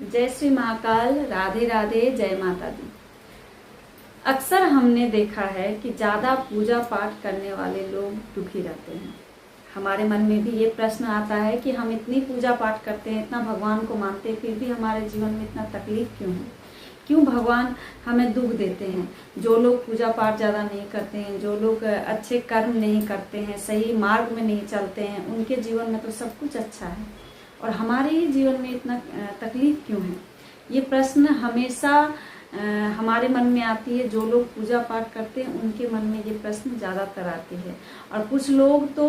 जय श्री महाकाल, राधे राधे, जय माता दी। अक्सर हमने देखा है कि ज़्यादा पूजा पाठ करने वाले लोग दुखी रहते हैं। हमारे मन में भी ये प्रश्न आता है कि हम इतनी पूजा पाठ करते हैं, इतना भगवान को मानते हैं, फिर भी हमारे जीवन में इतना तकलीफ क्यों है? क्यों भगवान हमें दुख देते हैं? जो लोग पूजा पाठ ज़्यादा नहीं करते हैं, जो लोग अच्छे कर्म नहीं करते हैं, सही मार्ग में नहीं चलते हैं, उनके जीवन में तो सब कुछ अच्छा है और हमारे ही जीवन में इतना तकलीफ क्यों है? ये प्रश्न हमेशा हमारे मन में आती है। जो लोग पूजा पाठ करते हैं उनके मन में ये प्रश्न ज़्यादातर आती है और कुछ लोग तो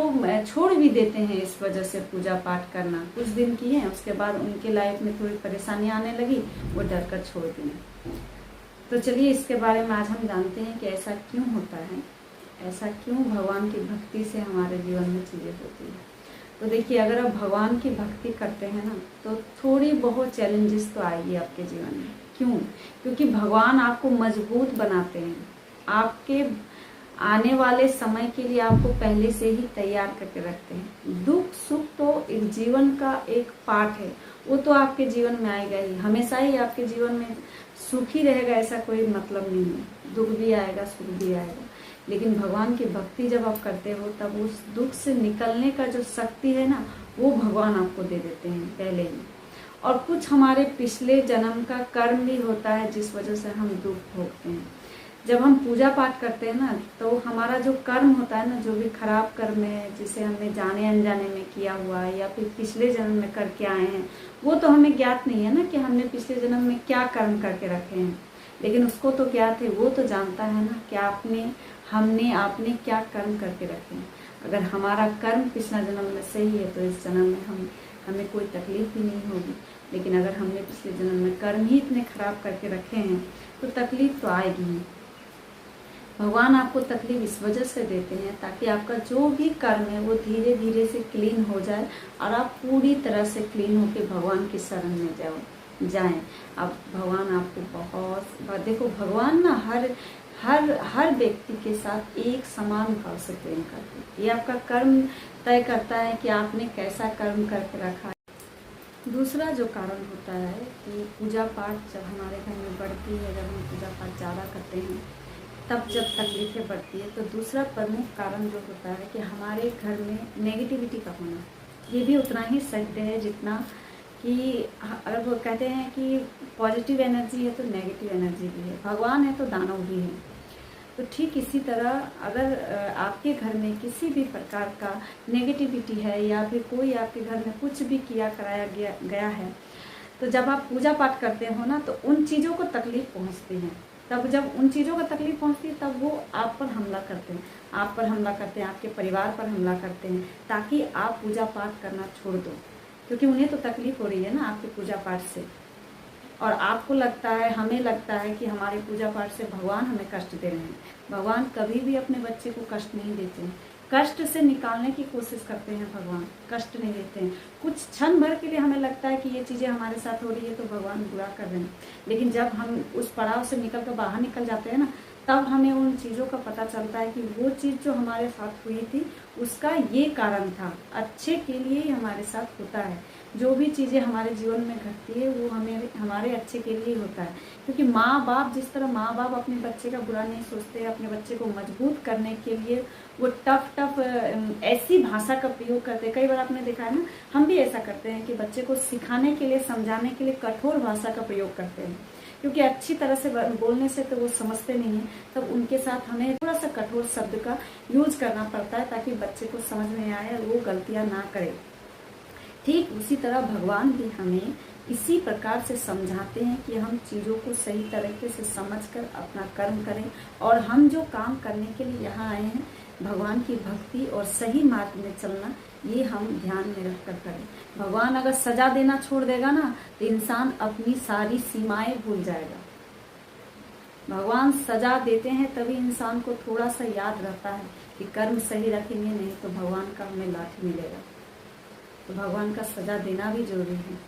छोड़ भी देते हैं इस वजह से पूजा पाठ करना। कुछ दिन किए हैं, उसके बाद उनके लाइफ में थोड़ी परेशानी आने लगी, वो डर कर छोड़ दिए। तो चलिए इसके बारे में आज हम जानते हैं कि ऐसा क्यों होता है, ऐसा क्यों भगवान की भक्ति से हमारे जीवन में चीज़ें होती है। तो देखिए, अगर आप भगवान की भक्ति करते हैं ना, तो थोड़ी बहुत चैलेंजेस तो आएगी आपके जीवन में। क्यों? क्योंकि भगवान आपको मजबूत बनाते हैं, आपके आने वाले समय के लिए आपको पहले से ही तैयार करके रखते हैं। दुख सुख तो एक जीवन का एक पार्ट है, वो तो आपके जीवन में आएगा ही, हमेशा ही आपके जीवन में सुख ही रहेगा ऐसा कोई मतलब नहीं है। दुख भी आएगा, सुख भी आएगा, लेकिन भगवान की भक्ति जब आप करते हो तब उस दुख से निकलने का जो शक्ति है ना, वो भगवान आपको दे देते हैं पहले ही। और कुछ हमारे पिछले जन्म का कर्म भी होता है जिस वजह से हम दुख भोगते हैं। जब हम पूजा पाठ करते हैं ना, तो हमारा जो कर्म होता है ना, जो भी खराब कर्म है जिसे हमने जाने अनजाने में किया हुआ है या फिर पिछले जन्म में करके आए हैं, वो तो हमें ज्ञात नहीं है ना कि हमने पिछले जन्म में क्या कर्म करके रखे हैं। लेकिन उसको तो ज्ञात है, वो तो जानता है ना कि आपने क्या कर्म करके रखे हैं। अगर हमारा कर्म पिछला जन्म में सही है तो इस जन्म में हमें कोई तकलीफ भी नहीं होगी। लेकिन अगर हमने पिछले जन्म में कर्म ही इतने खराब करके रखे हैं तो तकलीफ तो आएगी ही। भगवान आपको तकलीफ इस वजह से देते हैं ताकि आपका जो भी कर्म है वो धीरे धीरे से क्लीन हो जाए और आप पूरी तरह से क्लीन होकर भगवान की शरण में जाएं। अब भगवान आपको बहुत देखो, भगवान ना हर व्यक्ति के साथ एक समान भाव से प्रेम करते हैं। ये आपका कर्म तय करता है कि आपने कैसा कर्म करके रखा है। दूसरा जो कारण होता है कि पूजा पाठ जब हमारे घर में बढ़ती है, जब हम पूजा पाठ ज़्यादा करते हैं, तब जब तकलीफें बढ़ती है, तो दूसरा प्रमुख कारण जो होता है कि हमारे घर में नेगेटिविटी का होना। ये भी उतना ही सत्य है जितना कि अगर वो कहते हैं कि पॉजिटिव एनर्जी है तो नेगेटिव एनर्जी भी है, भगवान है तो दानव भी है। तो ठीक इसी तरह अगर आपके घर में किसी भी प्रकार का नेगेटिविटी है या फिर कोई आपके घर में कुछ भी किया कराया गया है, तो जब आप पूजा पाठ करते हो ना, तो उन चीज़ों को तकलीफ पहुंचती है। तब जब उन चीज़ों को तकलीफ पहुंचती है तब वो आप पर हमला करते हैं, आपके परिवार पर हमला करते हैं, ताकि आप पूजा पाठ करना छोड़ दो। क्योंकि उन्हें तो तकलीफ हो रही है ना आपके पूजा पाठ से, और आपको लगता है, हमें लगता है कि हमारे पूजा पाठ से भगवान हमें कष्ट दे रहे हैं। भगवान कभी भी अपने बच्चे को कष्ट नहीं देते हैं, कष्ट से निकालने की कोशिश करते हैं। भगवान कष्ट नहीं देते हैं। कुछ क्षण भर के लिए हमें लगता है कि ये चीज़ें हमारे साथ हो रही है तो भगवान बुरा कर रहे हैं, लेकिन जब हम उस पड़ाव से निकल कर बाहर निकल जाते हैं ना, तब हमें उन चीज़ों का पता चलता है कि वो चीज़ जो हमारे साथ हुई थी उसका ये कारण था, अच्छे के लिए ही हमारे साथ होता है। जो भी चीज़ें हमारे जीवन में घटती है वो हमारे अच्छे के लिए होता है। क्योंकि माँ बाप, जिस तरह माँ बाप अपने बच्चे का बुरा नहीं सोचते, अपने बच्चे को मजबूत करने के लिए वो टफ ऐसी भाषा का प्रयोग करते हैं। कई बार आपने देखा है ना, हम भी ऐसा करते हैं कि बच्चे को सिखाने के लिए, समझाने के लिए कठोर भाषा का प्रयोग करते हैं, क्योंकि अच्छी तरह से बोलने से तो वो समझते नहीं है। तब उनके साथ हमें थोड़ा सा कठोर शब्द का यूज करना पड़ता है ताकि बच्चे को समझ में आए और वो गलतियां ना करे। ठीक उसी तरह भगवान भी हमें इसी प्रकार से समझाते हैं कि हम चीज़ों को सही तरीके से समझकर अपना कर्म करें, और हम जो काम करने के लिए यहाँ आए हैं, भगवान की भक्ति और सही मार्ग में चलना, ये हम ध्यान में रखकर करें। भगवान अगर सजा देना छोड़ देगा ना, तो इंसान अपनी सारी सीमाएं भूल जाएगा। भगवान सजा देते हैं तभी इंसान को थोड़ा सा याद रहता है कि कर्म सही रखेंगे, नहीं तो भगवान का हमें लाठी मिलेगा। तो भगवान का सजा देना भी जरूरी है।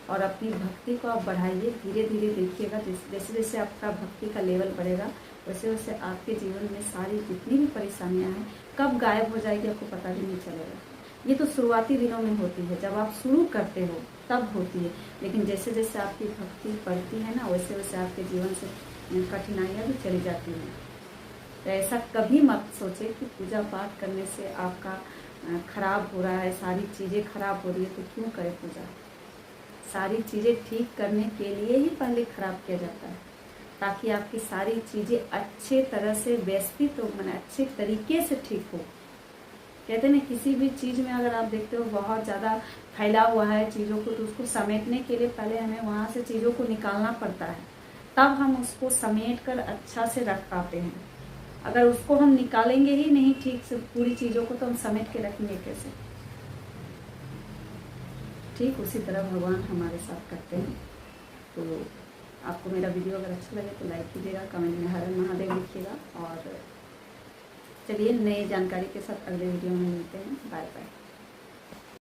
और अपनी भक्ति को आप बढ़ाइए, धीरे धीरे देखिएगा, जैसे जैसे आपका भक्ति का लेवल बढ़ेगा वैसे वैसे आपके जीवन में सारी जितनी भी परेशानियां हैं कब गायब हो जाएगी आपको पता भी नहीं चलेगा। ये तो शुरुआती दिनों में होती है, जब आप शुरू करते हो तब होती है, लेकिन जैसे जैसे आपकी भक्ति बढ़ती है ना, वैसे वैसे आपके जीवन से कठिनाइयाँ भी चली जाती हैं। तो ऐसा कभी मत सोचे कि पूजा पाठ करने से आपका खराब हो रहा है, सारी चीज़ें खराब हो रही है तो क्यों करें पूजा। सारी चीज़ें ठीक करने के लिए ही पहले खराब किया जाता है, ताकि आपकी सारी चीज़ें अच्छे तरह से व्यवस्थित हो, मैंने अच्छे तरीके से ठीक हो। कहते हैं ना, किसी भी चीज़ में अगर आप देखते हो बहुत ज़्यादा फैला हुआ है चीज़ों को, तो उसको समेटने के लिए पहले हमें वहाँ से चीज़ों को निकालना पड़ता है, तब हम उसको समेट कर अच्छा से रख पाते हैं। अगर उसको हम निकालेंगे ही नहीं ठीक से पूरी चीज़ों को, तो हम समेट के रखेंगे कैसे। ठीक उसी तरह भगवान हमारे साथ करते हैं। तो आपको मेरा वीडियो अगर अच्छा लगे तो लाइक कीजिएगा, कमेंट में हर महादेव लिखिएगा, और चलिए नई जानकारी के साथ अगले वीडियो में मिलते हैं। Bye bye.